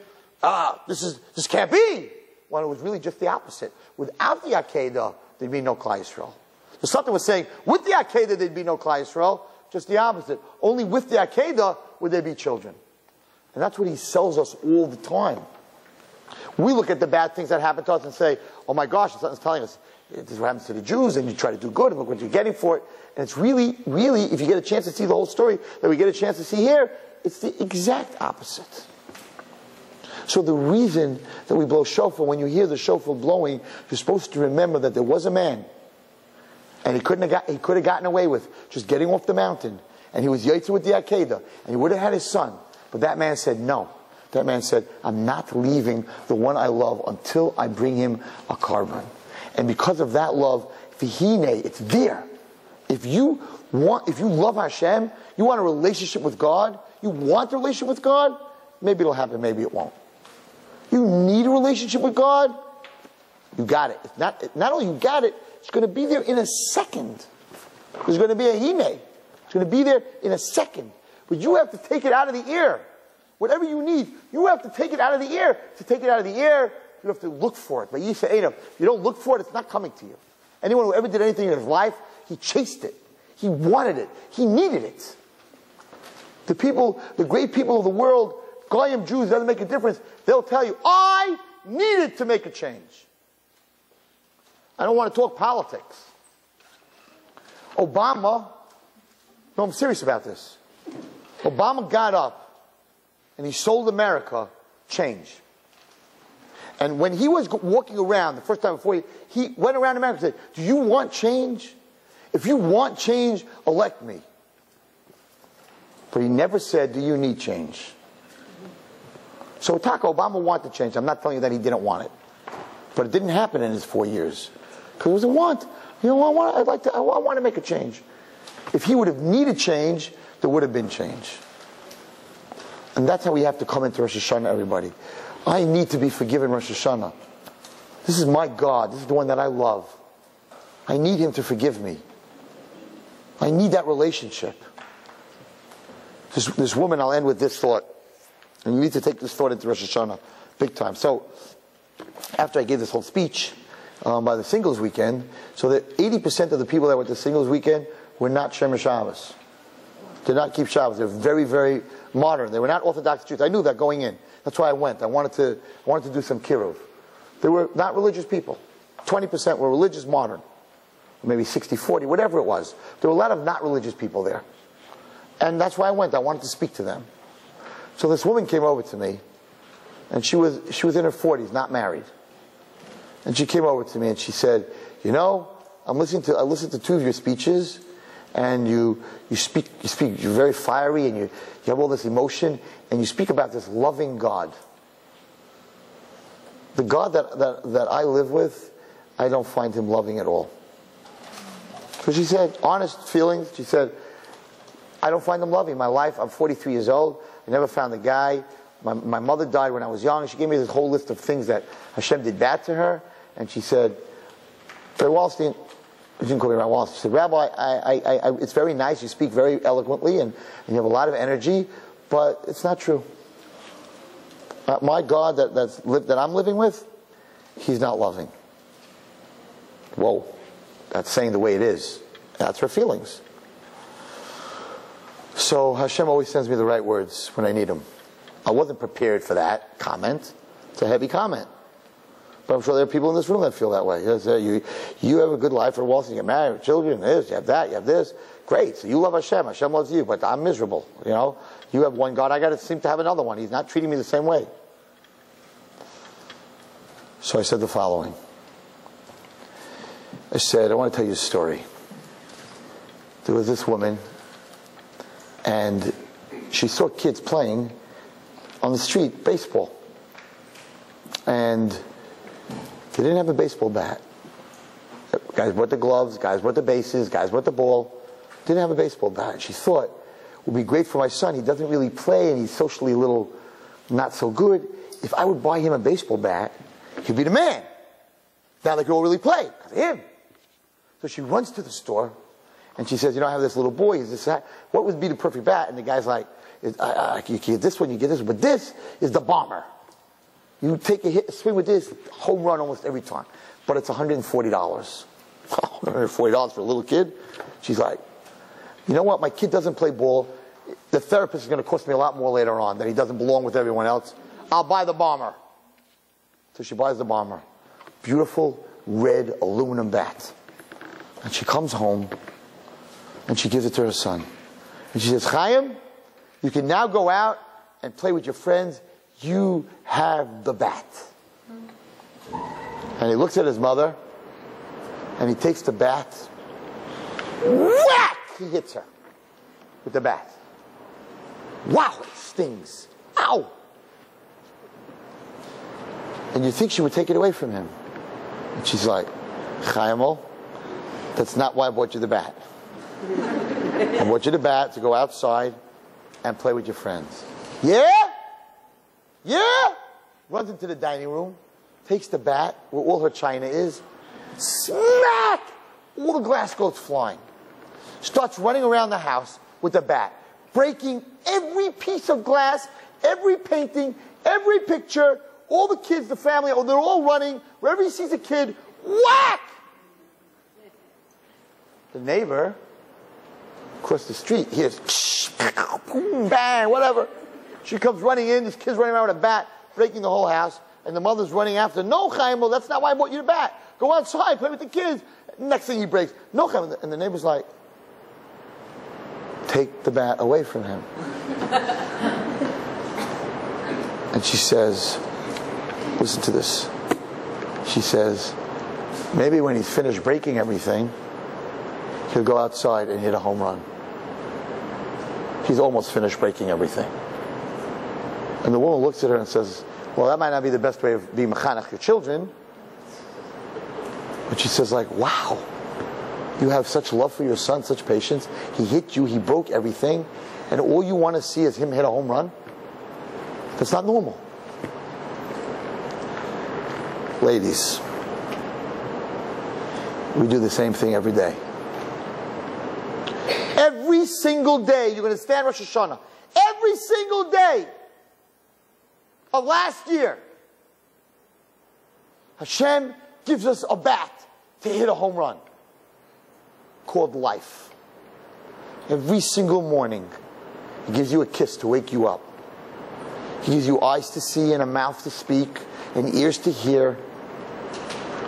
this can't be. When it was really just the opposite. Without the Akedah, there'd be no Klal Yisrael. The Satan was saying, with the Akedah, there'd be no Klal Yisrael. Just the opposite. Only with the Akedah would there be children. And that's what he sells us all the time. We look at the bad things that happen to us and say, oh my gosh, the Satan's telling us, this is what happens to the Jews, and you try to do good, and look what you're getting for it. And it's really, really, if you get a chance to see the whole story that we get a chance to see here, it's the exact opposite. So the reason that we blow shofar, when you hear the shofar blowing, you're supposed to remember that there was a man, and he could have gotten away with just getting off the mountain, and he was yaitzer with the Akedah, and he would have had his son. But that man said no. That man said, I'm not leaving the one I love until I bring him a carbon. And because of that love, v'hinei, it's there. If you love Hashem, you want a relationship with God, you want a relationship with God, maybe it'll happen, maybe it won't. You need a relationship with God, you got it. Not only you got it, it's going to be there in a second. There's going to be a hinei. It's going to be there in a second. But you have to take it out of the air. Whatever you need, you have to take it out of the air. To take it out of the air, you have to look for it. But you say, if you don't look for it, it's not coming to you. Anyone who ever did anything in his life, he chased it. He wanted it. He needed it. The great people of the world, Goyim Jews, doesn't make a difference. They'll tell you, I needed to make a change. I don't want to talk politics. Obama, no, I'm serious about this. Obama got up and he sold America change. And when he was walking around the first time before he went around America and said, do you want change? If you want change, elect me. But he never said, do you need change? So Obama wanted change. I'm not telling you that he didn't want it. But it didn't happen in his 4 years. Because it was a want. You know, I want to make a change. If he would have needed change, there would have been change. And that's how we have to come into Rosh Hashanah, everybody. I need to be forgiven Rosh Hashanah. This is my God. This is the one that I love. I need him to forgive me. I need that relationship. This woman, I'll end with this thought. And you need to take this thought into Rosh Hashanah big time. So, after I gave this whole speech by the singles weekend, so that 80% of the people that went to singles weekend were not Shemer Shabbos. Did not keep Shabbos. They're very, very modern. They were not Orthodox Jews. I knew that going in. That's why I went. I wanted to do some kiruv. They were not religious people. 20% were religious, modern. Maybe 60, 40, whatever it was. There were a lot of not religious people there. And that's why I went. I wanted to speak to them. So this woman came over to me, and she was in her 40s, not married. And she came over to me and she said, you know, I listened to 2 of your speeches, and you speak, you're very fiery, and you have all this emotion, and you speak about this loving God. The God that I live with, I don't find him loving at all. So she said, honest feelings, she said, I don't find him loving. My life, I'm 43 years old, I never found a guy. My mother died when I was young. She gave me this whole list of things that Hashem did bad to her, and she said, Rabbi Wallerstein, she didn't call me Rabbi Wallerstein. She said, Rabbi, it's very nice, you speak very eloquently, and you have a lot of energy, but it's not true. My God that I'm living with, He's not loving. Whoa. That's saying the way it is. That's her feelings. So Hashem always sends me the right words when I need them. I wasn't prepared for that comment. It's a heavy comment. But I'm sure there are people in this room that feel that way. You have a good life for Wallerstein. You get married, children, this, you have that, you have this. Great. So you love Hashem. Hashem loves you. But I'm miserable. You know, you have one God. I got to seem to have another one. He's not treating me the same way. So I said the following. I said, I want to tell you a story. There was this woman, and she saw kids playing on the street baseball. And they didn't have a baseball bat. Guys brought the gloves, guys brought the bases, guys brought the ball. Didn't have a baseball bat. And she thought, it would be great for my son. He doesn't really play, and he's socially a little not so good. If I would buy him a baseball bat, he'd be the man. Now they could all really play because of him. So she runs to the store, and she says, you know, I have this little boy. Is this that? What would be the perfect bat? And the guy's like, you get this one, you get this one. But this is the bomber. You take a swing with this, home run almost every time. But it's $140. $140 for a little kid? She's like, you know what? My kid doesn't play ball. The therapist is going to cost me a lot more later on, that he doesn't belong with everyone else. I'll buy the bomber. So she buys the bomber. Beautiful red aluminum bat. And she comes home, and she gives it to her son. And she says, Chaim, you can now go out and play with your friends. You have the bat. And he looks at his mother, and he takes the bat. Whack! He hits her with the bat. Wow, it stings. Ow! And you think she would take it away from him. And she's like, Chaimel, that's not why I bought you the bat. I bought you the bat to go outside and play with your friends. Yeah? Yeah? Runs into the dining room, takes the bat, where all her china is, smack! All the glass goes flying. Starts running around the house with the bat, breaking every piece of glass, every painting, every picture. All the kids, the family, they're all running. Wherever he sees a kid, whack! The neighbor across the street hears, boom, bang, whatever. She comes running in. This kid's running around with a bat, breaking the whole house. And the mother's running after. No, Chaim, well, that's not why I bought you the bat. Go outside, play with the kids. Next thing he breaks. No, Chaim. And the neighbor's like, take the bat away from him. And she says, listen to this. She says, maybe when he's finished breaking everything, he'll go outside and hit a home run. He's almost finished breaking everything. And the woman looks at her and says, well, that might not be the best way of being mechanech your children. But she says, like, wow, you have such love for your son, such patience. He hit you, he broke everything, and all you want to see is him hit a home run? That's not normal. Ladies, we do the same thing every day. Every single day, you're going to stand Rosh Hashanah. Every single day of last year, Hashem gives us a bat to hit a home run called life. Every single morning, He gives you a kiss to wake you up. He gives you eyes to see and a mouth to speak and ears to hear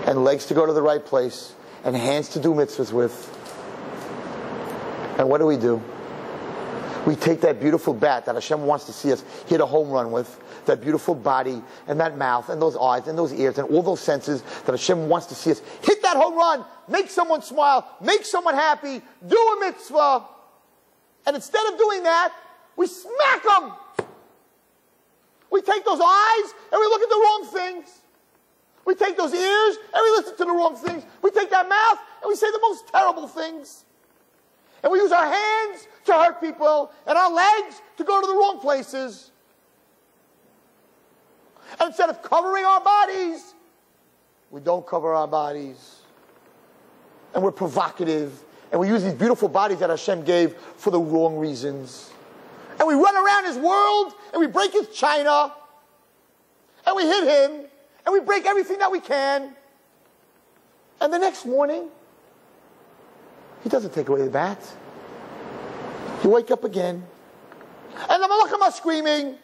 and legs to go to the right place and hands to do mitzvahs with. And what do? We take that beautiful bat that Hashem wants to see us hit a home run with, that beautiful body and that mouth and those eyes and those ears and all those senses that Hashem wants to see us hit that home run, make someone smile, make someone happy, do a mitzvah. And instead of doing that, we smack them. We take those eyes and we look at the wrong things. We take those ears and we listen to the wrong things. We take that mouth and we say the most terrible things. And we use our hands to hurt people and our legs to go to the wrong places. And instead of covering our bodies, we don't cover our bodies. And we're provocative. And we use these beautiful bodies that Hashem gave for the wrong reasons. And we run around His world and we break His china. and we hit him, and we break everything that we can. And the next morning, he doesn't take away the bat. You wake up again, and the malachim are screaming,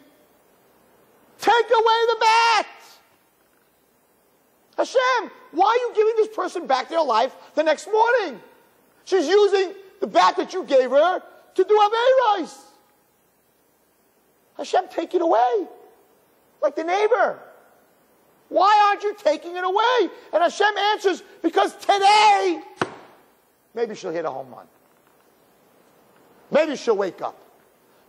take away the bat! Hashem, why are you giving this person back their life the next morning? She's using the bat that you gave her to do Averos. Hashem, take it away. Like the neighbor. Why aren't you taking it away? And Hashem answers, because today, maybe she'll hit a home run. Maybe she'll wake up.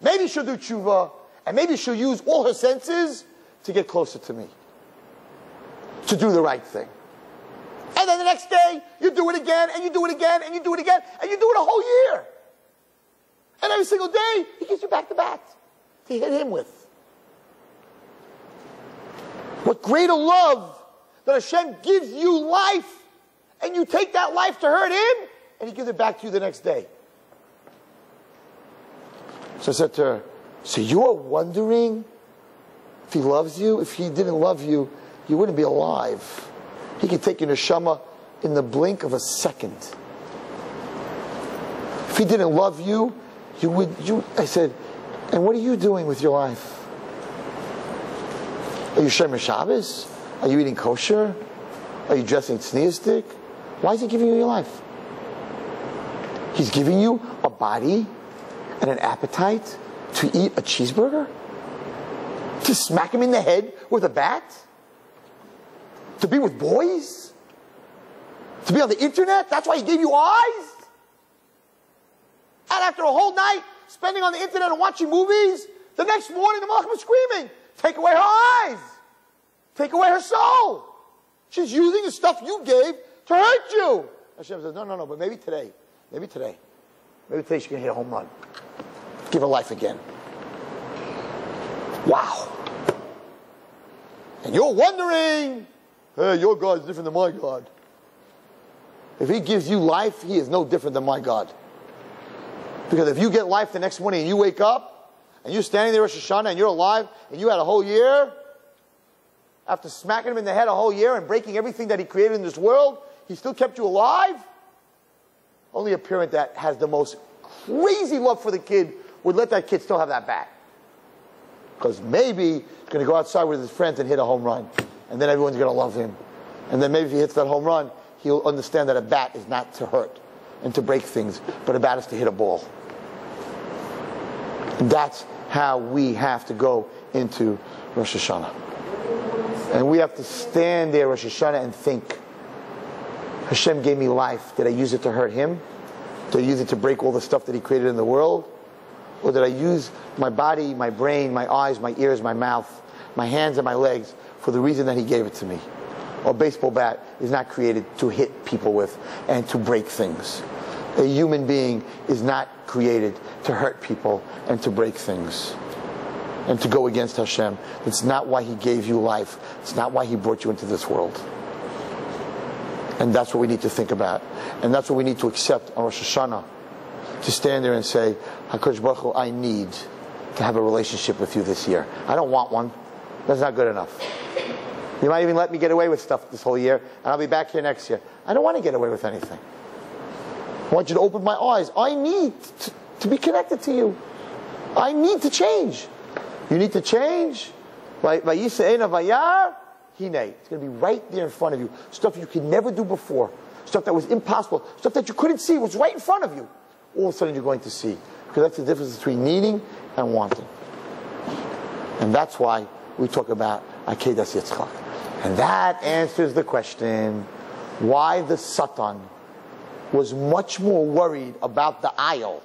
Maybe she'll do tshuva. And maybe she'll use all her senses to get closer to me. To do the right thing. And then the next day, you do it again, and you do it again, and you do it again, and you do it a whole year. And every single day, he gives you back the bat to hit him with. What greater love that Hashem gives you life, and you take that life to hurt him, and he gives it back to you the next day. So I said to her, so you're wondering if he loves you? If he didn't love you, you wouldn't be alive. He could take your neshama in the blink of a second. If he didn't love you, I said, and what are you doing with your life? Are you Shemer Shabbos? Are you eating kosher? Are you dressing tzniustik? Why is he giving you your life? He's giving you a body and an appetite to eat a cheeseburger? To smack him in the head with a bat? To be with boys? To be on the internet? That's why he gave you eyes? And after a whole night spending on the internet and watching movies, the next morning the malachim was screaming, take away her eyes. Take away her soul. She's using the stuff you gave to hurt you. Hashem says, no, but maybe today she can hit a home run. Give her life again. Wow. And you're wondering, hey, your God is different than my God. If he gives you life, he is no different than my God. Because if you get life the next morning and you wake up, and you're standing there Rosh Hashanah and you're alive, and you had a whole year, after smacking him in the head a whole year and breaking everything that he created in this world, he still kept you alive? Only a parent that has the most crazy love for the kid would let that kid still have that bat. Because maybe he's going to go outside with his friends and hit a home run. And then everyone's going to love him. And then maybe if he hits that home run, he'll understand that a bat is not to hurt and to break things, but a bat is to hit a ball. And that's how we have to go into Rosh Hashanah. And we have to stand there Rosh Hashanah and think, Hashem gave me life. Did I use it to hurt him? Did I use it to break all the stuff that he created in the world? Or did I use my body, my brain, my eyes, my ears, my mouth, my hands and my legs for the reason that he gave it to me? A baseball bat is not created to hit people with and to break things. A human being is not created to hurt people and to break things and to go against Hashem. It's not why he gave you life. It's not why he brought you into this world. And that's what we need to think about. And that's what we need to accept on Rosh Hashanah. To stand there and say, HaKadosh Baruch Hu, I need to have a relationship with you this year. I don't want one. That's not good enough. You might even let me get away with stuff this whole year, and I'll be back here next year. I don't want to get away with anything. I want you to open my eyes. I need to be connected to you. I need to change. You need to change. It's going to be right there in front of you. Stuff you could never do before. Stuff that was impossible. Stuff that you couldn't see was right in front of you. All of a sudden you're going to see. Because that's the difference between needing and wanting. And that's why we talk about Akedas Yitzchak. And that answers the question why the Satan was much more worried about the aisle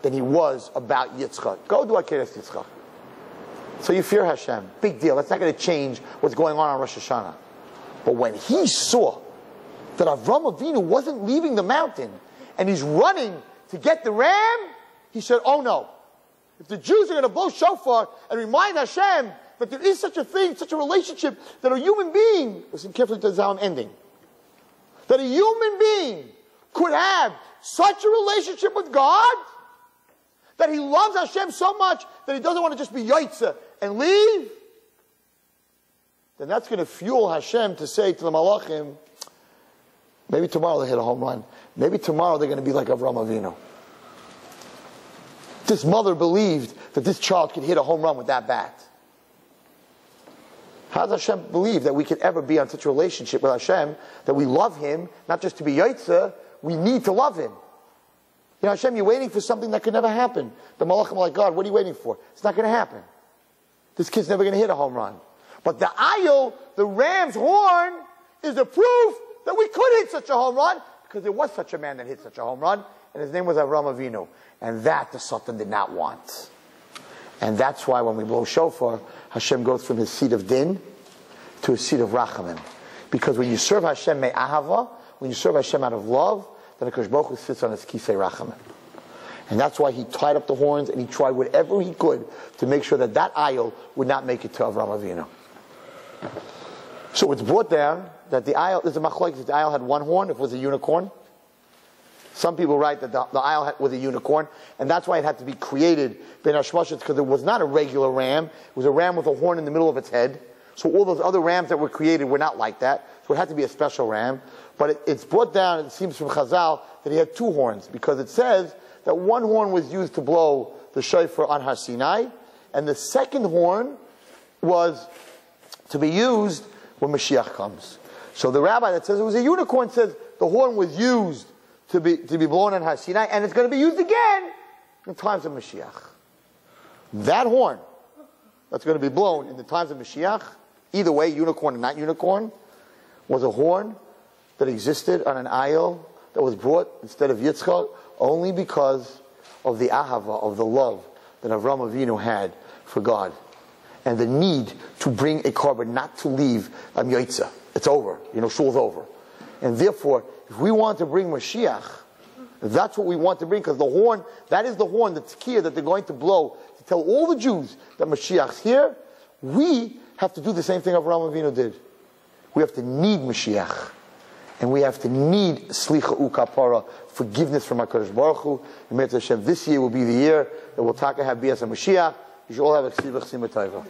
than he was about Yitzchak. Go do Akedas Yitzchak. So you fear Hashem. Big deal. That's not going to change what's going on Rosh Hashanah. But when he saw that Avram Avinu wasn't leaving the mountain and he's running to get the ram, he said, oh no. If the Jews are going to blow shofar and remind Hashem that there is such a thing, such a relationship, that a human being, listen carefully to how I'm ending, that a human being could have such a relationship with God, that he loves Hashem so much that he doesn't want to just be yaitza and leave. then that's going to fuel Hashem to say to the Malachim, maybe tomorrow they hit a home run. Maybe tomorrow they're going to be like Avraham Avinu. This mother believed that this child could hit a home run with that bat. How does Hashem believe that we could ever be on such a relationship with Hashem, that we love Him, not just to be Yaitza, we need to love Him. You know, Hashem, you're waiting for something that could never happen. The Malachim are like, God, what are you waiting for? It's not going to happen. This kid's never going to hit a home run. But the ayil, the ram's horn, is the proof that we could hit such a home run, because there was such a man that hit such a home run, and his name was Avraham Avinu. And that the Sultan did not want. And that's why when we blow shofar, Hashem goes from his seat of din to his seat of rachamim. Because when you serve Hashem me'ahava, when you serve Hashem out of love, then HaKadosh Baruch Hu sits on his kisei rachamim. And that's why he tied up the horns and he tried whatever he could to make sure that that ayil would not make it to Avraham Avinu. So it's brought down that the ayil, there's a machlokes, if the ayil had one horn, if it was a unicorn. Some people write that the ayil was a unicorn, and that's why it had to be created ben hashmashos, because it was not a regular ram. It was a ram with a horn in the middle of its head. So all those other rams that were created were not like that. So it had to be a special ram. But it's brought down, it seems from Chazal, that he had two horns, because it says that one horn was used to blow the shofar on Har Sinai, and the second horn was to be used when Mashiach comes. So the rabbi that says it was a unicorn says the horn was used to be blown on Har Sinai, and it's going to be used again in times of Mashiach. That horn that's going to be blown in the times of Mashiach, either way, unicorn or not unicorn, was a horn that existed on an ayil that was brought instead of Yitzchak only because of the ahava, of the love that Avraham Avinu had for God, and the need to bring a korban, not to leave Yotza. It's over. Shul's over. And therefore, if we want to bring Mashiach, if that's what we want to bring, because the horn, that is the horn, the tekiah that they're going to blow to tell all the Jews that Mashiach's here, we have to do the same thing Avraham Avinu did. We have to need Mashiach. And we have to need Slicha Ukapara, forgiveness from HaKadosh Baruch Hu. And Mitzvah Hashem, this year will be the year that we'll have Bias and Mashiach. You should all have a Ksibach Simatayva.